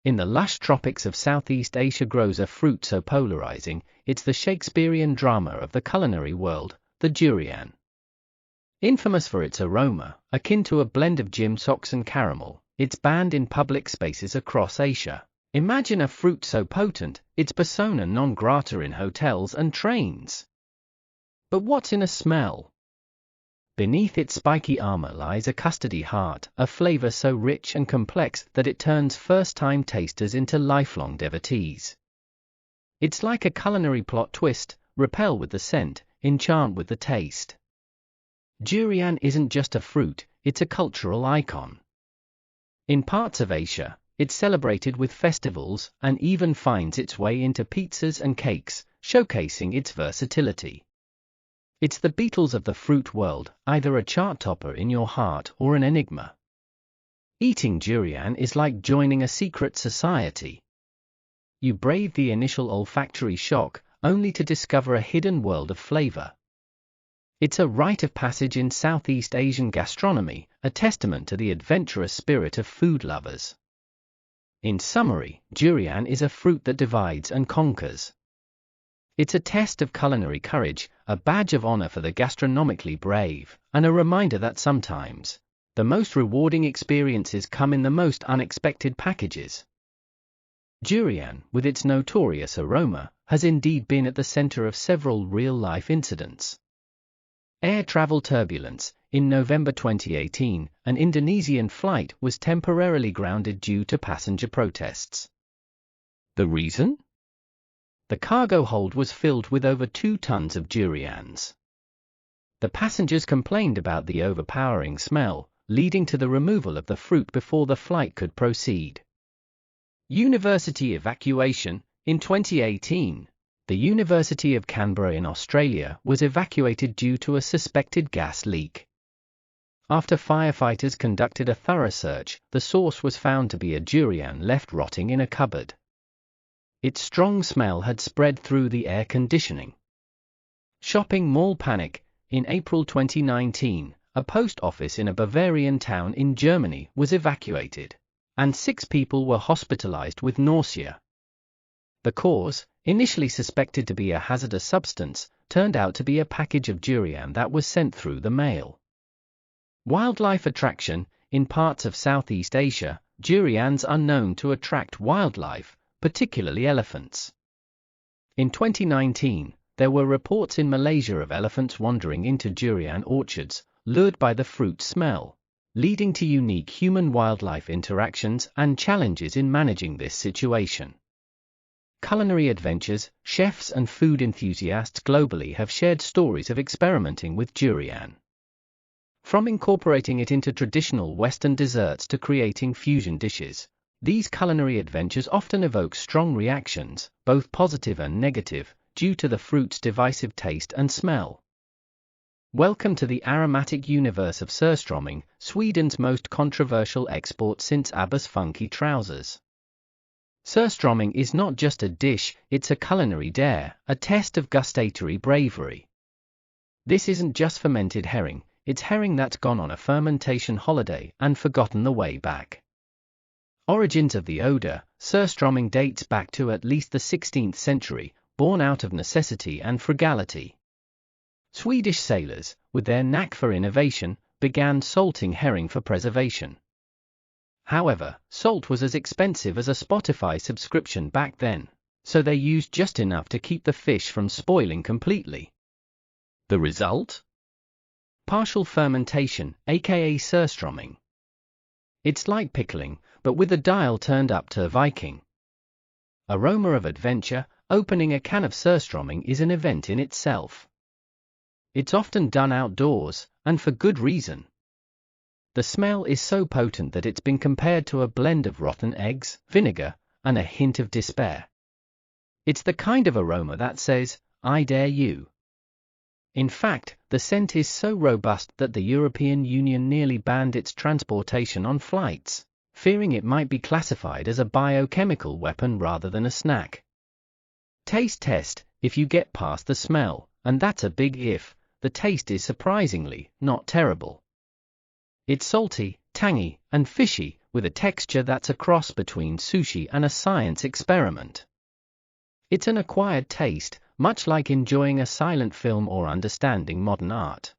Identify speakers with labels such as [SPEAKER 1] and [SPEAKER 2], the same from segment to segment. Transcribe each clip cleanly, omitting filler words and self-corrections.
[SPEAKER 1] In the lush tropics of Southeast Asia grows a fruit so polarizing, it's the Shakespearean drama of the culinary world, the durian. Infamous for its aroma, akin to a blend of gym socks and caramel, it's banned in public spaces across Asia. Imagine a fruit so potent, it's persona non grata in hotels and trains. But what's in a smell? Beneath its spiky armor lies a custardy heart, a flavor so rich and complex that it turns first-time tasters into lifelong devotees. It's like a culinary plot twist: repel with the scent, enchant with the taste. Durian isn't just a fruit, it's a cultural icon. In parts of Asia, it's celebrated with festivals and even finds its way into pizzas and cakes, showcasing its versatility. It's the Beatles of the fruit world, either a chart topper in your heart or an enigma. Eating durian is like joining a secret society. You brave the initial olfactory shock, only to discover a hidden world of flavor. It's a rite of passage in Southeast Asian gastronomy, a testament to the adventurous spirit of food lovers. In summary, durian is a fruit that divides and conquers. It's a test of culinary courage, a badge of honor for the gastronomically brave, and a reminder that sometimes the most rewarding experiences come in the most unexpected packages. Durian, with its notorious aroma, has indeed been at the center of several real-life incidents. Air travel turbulence. In November 2018, an Indonesian flight was temporarily grounded due to passenger protests. The reason? The cargo hold was filled with over 2 tons of durians. The passengers complained about the overpowering smell, leading to the removal of the fruit before the flight could proceed. University evacuation. In 2018, the University of Canberra in Australia was evacuated due to a suspected gas leak. After firefighters conducted a thorough search, the source was found to be a durian left rotting in a cupboard. Its strong smell had spread through the air conditioning. Shopping mall panic. In April 2019, a post office in a Bavarian town in Germany was evacuated, and 6 people were hospitalized with nausea. The cause, initially suspected to be a hazardous substance, turned out to be a package of durian that was sent through the mail. Wildlife attraction. In parts of Southeast Asia, durians are known to attract wildlife, particularly elephants. In 2019, there were reports in Malaysia of elephants wandering into durian orchards, lured by the fruit smell, leading to unique human-wildlife interactions and challenges in managing this situation. Culinary adventures. Chefs and food enthusiasts globally have shared stories of experimenting with durian. From incorporating it into traditional Western desserts to creating fusion dishes, these culinary adventures often evoke strong reactions, both positive and negative, due to the fruit's divisive taste and smell. Welcome to the aromatic universe of surströmming, Sweden's most controversial export since Abba's funky trousers. Surströmming is not just a dish, it's a culinary dare, a test of gustatory bravery. This isn't just fermented herring, it's herring that's gone on a fermentation holiday and forgotten the way back. Origins of the odor. Surströmming dates back to at least the 16th century, born out of necessity and frugality. Swedish sailors, with their knack for innovation, began salting herring for preservation. However, salt was as expensive as a Spotify subscription back then, so they used just enough to keep the fish from spoiling completely. The result? Partial fermentation, aka surströmming. It's like pickling, but with the dial turned up to Viking. Aroma of adventure. Opening a can of surströmming is an event in itself. It's often done outdoors, and for good reason. The smell is so potent that it's been compared to a blend of rotten eggs, vinegar, and a hint of despair. It's the kind of aroma that says, "I dare you." In fact, the scent is so robust that the European Union nearly banned its transportation on flights, fearing it might be classified as a biochemical weapon rather than a snack. Taste test. If you get past the smell, and that's a big if, the taste is surprisingly not terrible. It's salty, tangy, and fishy, with a texture that's a cross between sushi and a science experiment. It's an acquired taste, much like enjoying a silent film or understanding modern art.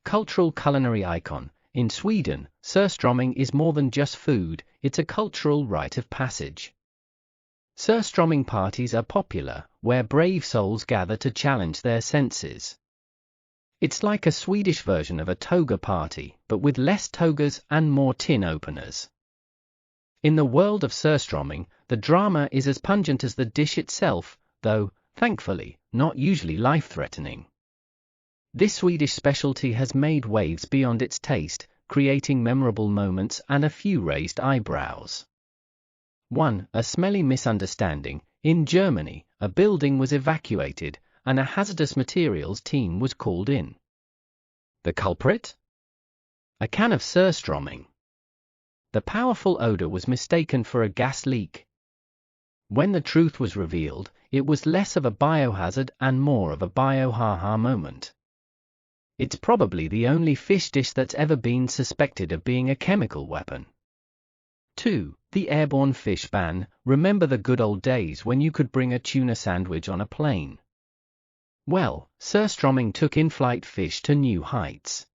[SPEAKER 1] Cultural culinary icon. In Sweden, surströmming is more than just food, it's a cultural rite of passage. Surströmming parties are popular, where brave souls gather to challenge their senses. It's like a Swedish version of a toga party, but with less togas and more tin openers. In the world of surströmming, the drama is as pungent as the dish itself, though, thankfully, not usually life-threatening. This Swedish specialty has made waves beyond its taste, creating memorable moments and a few raised eyebrows. 1. A smelly misunderstanding. In Germany, a building was evacuated, and a hazardous materials team was called in. The culprit? A can of surströmming. The powerful odor was mistaken for a gas leak. When the truth was revealed, it was less of a biohazard and more of a bio-ha-ha moment. It's probably the only fish dish that's ever been suspected of being a chemical weapon. 2. The airborne fish ban. Remember the good old days when you could bring a tuna sandwich on a plane? Well, surströmming took in-flight fish to new heights.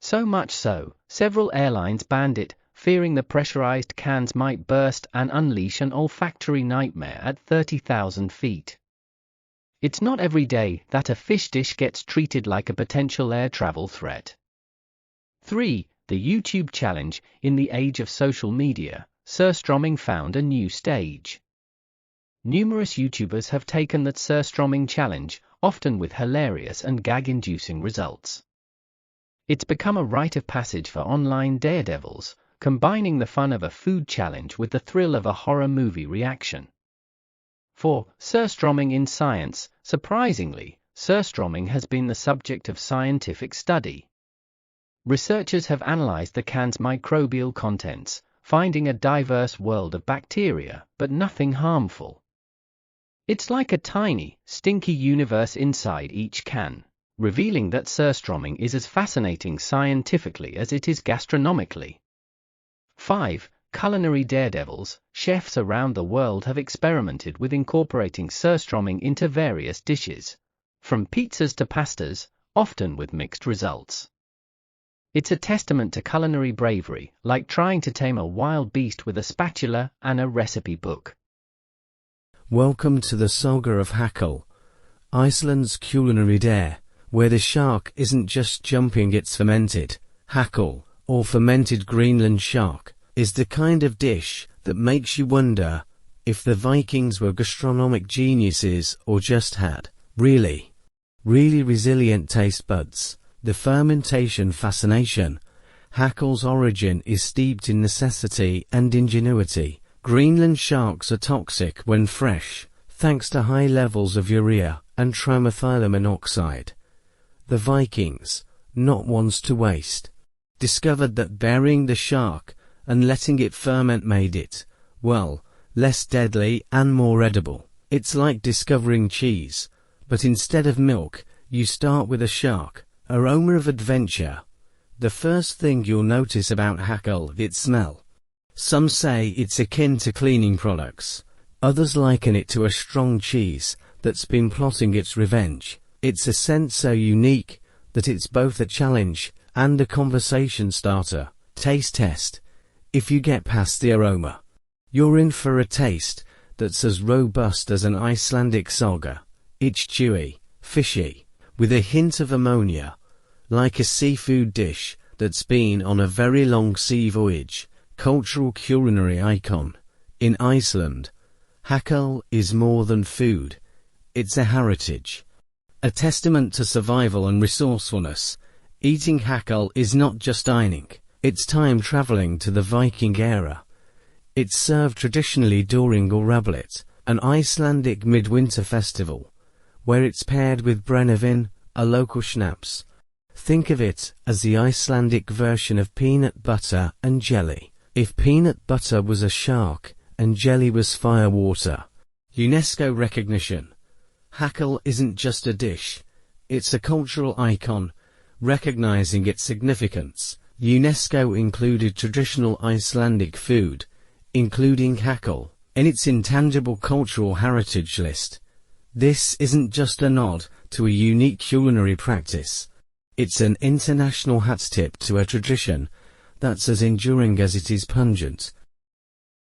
[SPEAKER 1] So much so, several airlines banned it, fearing the pressurized cans might burst and unleash an olfactory nightmare at 30,000 feet. It's not every day that a fish dish gets treated like a potential air travel threat. 3. The YouTube challenge. In the age of social media, surströmming found a new stage. Numerous YouTubers have taken that surströmming challenge, often with hilarious and gag-inducing results. It's become a rite of passage for online daredevils, combining the fun of a food challenge with the thrill of a horror movie reaction. 4. Surströmming in science. Surprisingly, surströmming has been the subject of scientific study. Researchers have analyzed the can's microbial contents, finding a diverse world of bacteria, but nothing harmful. It's like a tiny, stinky universe inside each can, revealing that surströmming is as fascinating scientifically as it is gastronomically. 5. Culinary daredevils. Chefs around the world have experimented with incorporating surströmming into various dishes, from pizzas to pastas, often with mixed results. It's a testament to culinary bravery, like trying to tame a wild beast with a spatula and a recipe book.
[SPEAKER 2] Welcome to the saga of Hákarl, Iceland's culinary dare, where the shark isn't just jumping, it's fermented. Hákarl, or fermented Greenland shark, is the kind of dish that makes you wonder if the Vikings were gastronomic geniuses or just had really resilient taste buds. The fermentation fascination. Hákarl's origin is steeped in necessity and ingenuity. Greenland sharks are toxic when fresh, thanks to high levels of urea and trimethyl monoxide. The Vikings, not ones to waste, discovered that burying the shark and letting it ferment made it, well, less deadly and more edible. It's like discovering cheese, but instead of milk, you start with a shark. Aroma of adventure. The first thing you'll notice about Hákarl, its smell. Some say it's akin to cleaning products. Others liken it to a strong cheese that's been plotting its revenge. It's a scent so unique that it's both a challenge and a conversation starter. Taste test. If you get past the aroma, you're in for a taste that's as robust as an Icelandic saga. It's chewy, fishy, with a hint of ammonia, like a seafood dish that's been on a very long sea voyage. Cultural culinary icon. In Iceland, Hákarl is more than food. It's a heritage. A testament to survival and resourcefulness. Eating Hákarl is not just dining, it's time traveling to the Viking era. It's served traditionally during Árabállett, an Icelandic midwinter festival, where it's paired with brennivin, a local schnapps. Think of it as the Icelandic version of peanut butter and jelly. If peanut butter was a shark and jelly was firewater. UNESCO recognition. Hákarl isn't just a dish, it's a cultural icon, recognizing its significance. UNESCO included traditional Icelandic food, including Hákarl, in its intangible cultural heritage list. This isn't just a nod to a unique culinary practice. It's an international hat tip to a tradition that's as enduring as it is pungent.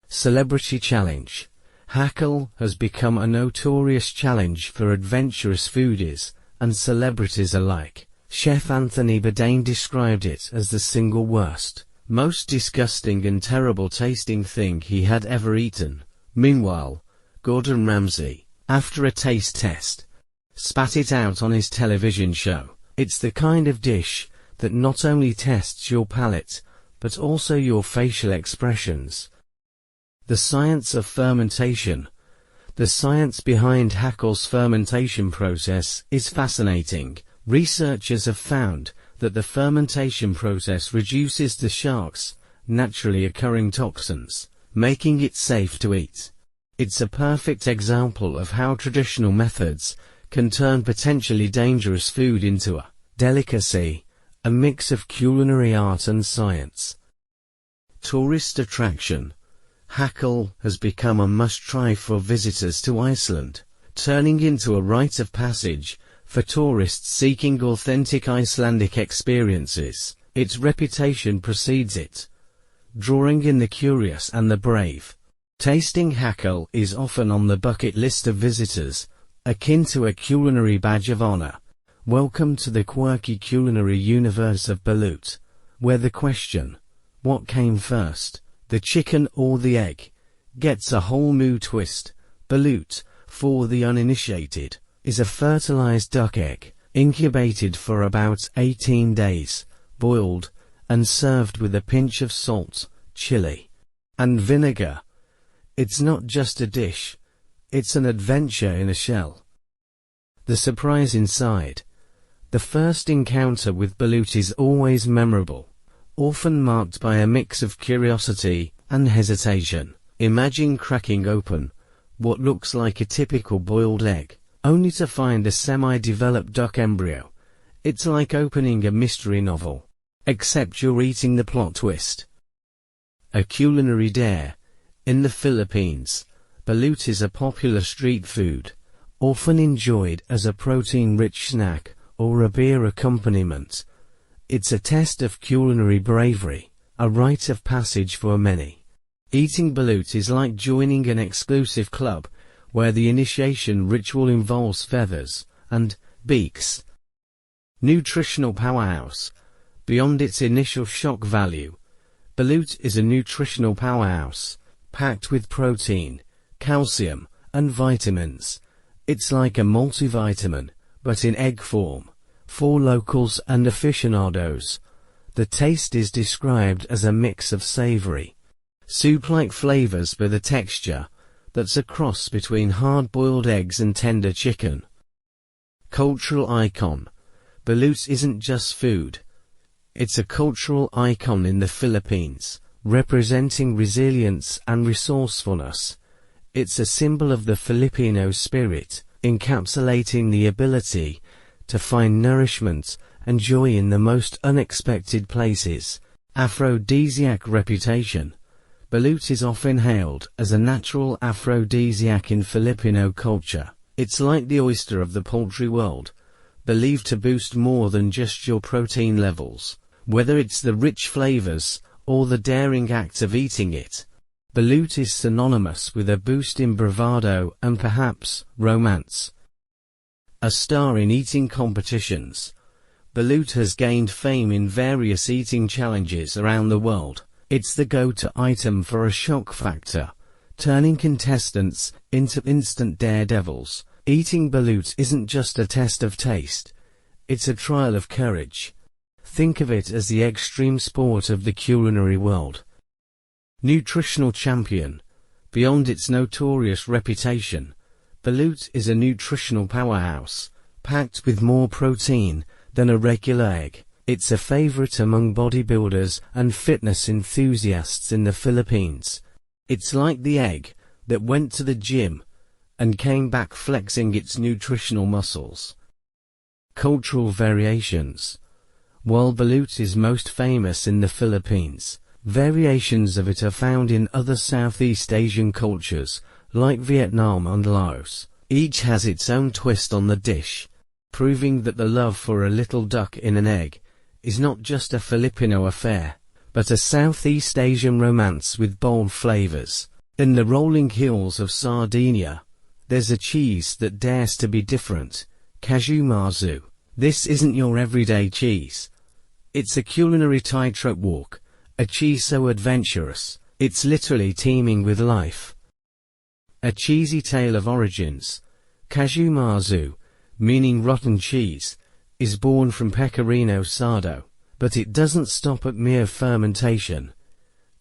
[SPEAKER 2] Celebrity Challenge. Hákarl has become a notorious challenge for adventurous foodies and celebrities alike. Chef Anthony Bourdain described it as the single worst, most disgusting and terrible tasting thing he had ever eaten. Meanwhile, Gordon Ramsay, after a taste test, spat it out on his television show. It's the kind of dish that not only tests your palate, but also your facial expressions. The science of fermentation. The science behind Hákarl's fermentation process is fascinating. Researchers have found that the fermentation process reduces the shark's naturally occurring toxins, making it safe to eat. It's a perfect example of how traditional methods can turn potentially dangerous food into a delicacy, a mix of culinary art and science. Tourist attraction. Hákarl has become a must-try for visitors to Iceland, turning into a rite of passage for tourists seeking authentic Icelandic experiences. Its reputation precedes it, drawing in the curious and the brave. Tasting Hákarl is often on the bucket list of visitors, akin to a culinary badge of honor. Welcome to the quirky culinary universe of balut, where the question, what came first, the chicken or the egg, gets a whole new twist. Balut, for the uninitiated, is a fertilized duck egg, incubated for about 18 days, boiled, and served with a pinch of salt, chili, and vinegar. It's not just a dish, it's an adventure in a shell. The surprise inside. The first encounter with balut is always memorable, often marked by a mix of curiosity and hesitation. Imagine cracking open what looks like a typical boiled egg, only to find a semi-developed duck embryo. It's like opening a mystery novel, except you're eating the plot twist. A culinary dare. In the Philippines, balut is a popular street food, often enjoyed as a protein-rich snack or a beer accompaniment. It's a test of culinary bravery, a rite of passage for many. Eating balut is like joining an exclusive club, where the initiation ritual involves feathers and beaks. Nutritional powerhouse. Beyond its initial shock value, balut is a nutritional powerhouse, packed with protein, calcium, and vitamins. It's like a multivitamin, but in egg form. For locals and aficionados, the taste is described as a mix of savory, soup-like flavors with a texture that's a cross between hard-boiled eggs and tender chicken. Cultural icon. Balut isn't just food. It's a cultural icon in the Philippines, representing resilience and resourcefulness. It's a symbol of the Filipino spirit, encapsulating the ability to find nourishment and joy in the most unexpected places. Aphrodisiac reputation. Balut is often hailed as a natural aphrodisiac in Filipino culture. It's like the oyster of the poultry world, believed to boost more than just your protein levels. Whether it's the rich flavors or the daring act of eating it, balut is synonymous with a boost in bravado and perhaps romance. A star in eating competitions. Balut has gained fame in various eating challenges around the world. It's the go-to item for a shock factor, turning contestants into instant daredevils. Eating balut isn't just a test of taste, it's a trial of courage. Think of it as the extreme sport of the culinary world. Nutritional champion. Beyond its notorious reputation, balut is a nutritional powerhouse, packed with more protein than a regular egg. It's a favorite among bodybuilders and fitness enthusiasts in the Philippines. It's like the egg that went to the gym and came back flexing its nutritional muscles. Cultural variations. While balut is most famous in the Philippines, variations of it are found in other Southeast Asian cultures, like Vietnam and Laos. Each has its own twist on the dish, proving that the love for a little duck in an egg is not just a Filipino affair, but a Southeast Asian romance with bold flavors. In the rolling hills of Sardinia, there's a cheese that dares to be different, cashew marzu. This isn't your everyday cheese. It's a culinary tightrope walk, a cheese so adventurous, it's literally teeming with life. A cheesy tale of origins. Cashew marzu, meaning rotten cheese, is born from pecorino sardo, but it doesn't stop at mere fermentation.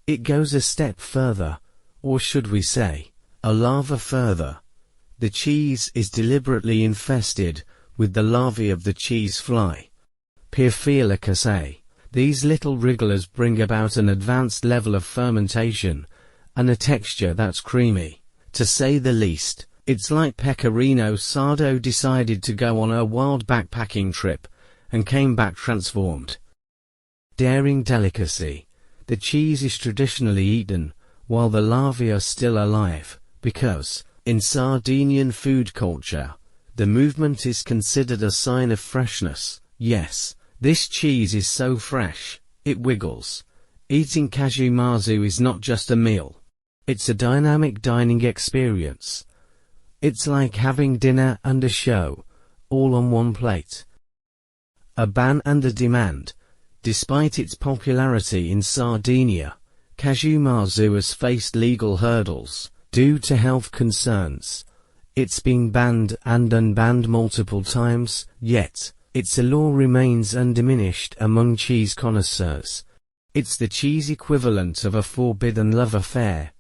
[SPEAKER 2] It goes a step further, or should we say, a lava further. The cheese is deliberately infested with the larvae of the cheese fly, Pyrphila. These little wrigglers bring about an advanced level of fermentation and a texture that's creamy. To say the least, it's like Pecorino Sardo decided to go on a wild backpacking trip and came back transformed. Daring delicacy. The cheese is traditionally eaten while the larvae are still alive, because, in Sardinian food culture, the movement is considered a sign of freshness. Yes, this cheese is so fresh, it wiggles. Eating cashew marzu is not just a meal. It's a dynamic dining experience. It's like having dinner and a show, all on one plate. A ban and a demand. Despite its popularity in Sardinia, cashew marzu has faced legal hurdles due to health concerns. It's been banned and unbanned multiple times, yet its allure remains undiminished among cheese connoisseurs. It's the cheese equivalent of a forbidden love affair,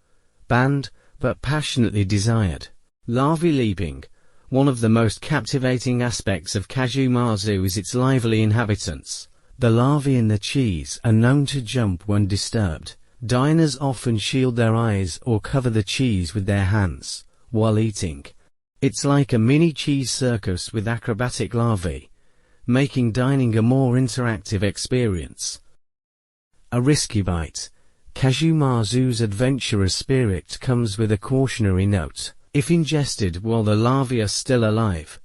[SPEAKER 2] banned but passionately desired. Larvae leaping. One of the most captivating aspects of cashew marzu is its lively inhabitants. The larvae in the cheese are known to jump when disturbed. Diners often shield their eyes or cover the cheese with their hands while eating. It's like a mini cheese circus with acrobatic larvae, making dining a more interactive experience. A risky bite. Cashew marzu's adventurous spirit comes with a cautionary note. If ingested while the larvae are still alive,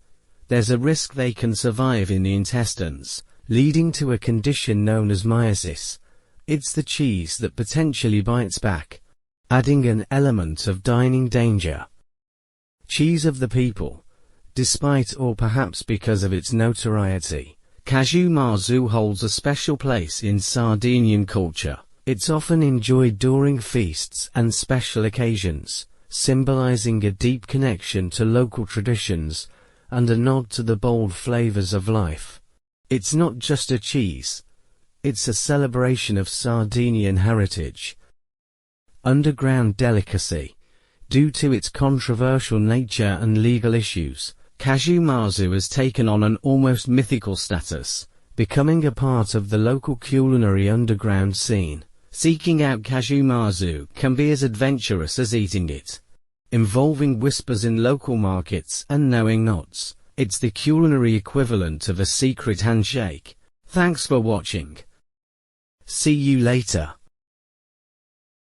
[SPEAKER 2] there's a risk they can survive in the intestines, leading to a condition known as myosis. It's the cheese that potentially bites back, adding an element of dining danger. Cheese of the people. Despite or perhaps because of its notoriety, cashew marzu holds a special place in Sardinian culture. It's often enjoyed during feasts and special occasions, symbolizing a deep connection to local traditions and a nod to the bold flavors of life. It's not just a cheese, it's a celebration of Sardinian heritage. Underground delicacy. Due to its controversial nature and legal issues, cashew marzu has taken on an almost mythical status, becoming a part of the local culinary underground scene. Seeking out cashew marzu can be as adventurous as eating it, involving whispers in local markets and knowing nods. It's the culinary equivalent of a secret handshake. Thanks for watching. See you later.